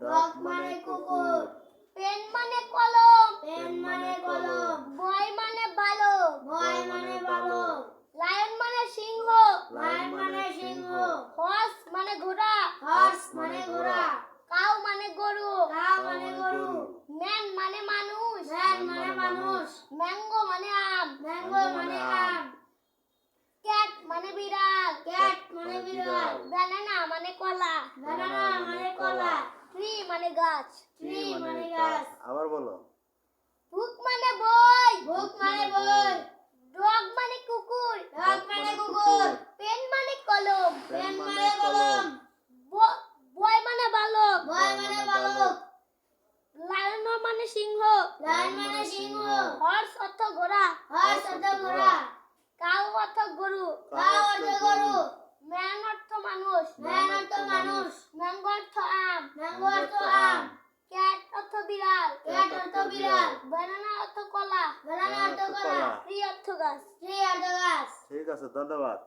Dog মানে কুকুর। Pen মানে কলম। পেন মানে কলম। বয় মানে বালক। বয় মানে বালক। লায়ন মানে সিংহ। লায়ন মানে সিংহ। হর্স মানে ঘোড়া। হর্স মানে ঘোড়া। কাউ মানে গরু। কাউ মানে গরু। ম্যান মানে মানুষ। ম্যান মানে মানুষ। ম্যাঙ্গো মানে আম। ম্যাঙ্গো মানে আম। ক্যাট মানে বিড়াল। ক্যাট মানে বিড়াল। ব্যানানা মানে কলা। ব্যানানা মানে কলা। ট্রি মানে গাছ। ট্রি মানে গাছ। আবার বলো। বুক মানে বই। বুক মানে বই। ডগ মানে কুকুর। ডগ মানে কুকুর। পেন মানে কলম। পেন মানে কলম। বয় মানে বালক। বয় মানে বালক। লায়ন মানে সিংহ। লায়ন মানে সিংহ। হর্স অর্থ ঘোড়া। হর্স অর্থ ঘোড়া। কাউ অর্থ গরু। কাউ অর্থ গরু। ম্যান অর্থ মানুষ। ম্যান অর্থ মানুষ। ম্যাঙ্গো অর্থ আম। ম্যাঙ্গো অর্থ আম। ক্যাট অর্থ বিড়াল। ক্যাট অর্থ বিড়াল। ব্যানানা অর্থ কলা। ব্যানানা অর্থ কলা। ট্রি অর্থ গাছ। ট্রি অর্থ গাছ। ঠিক আছে, ধন্যবাদ।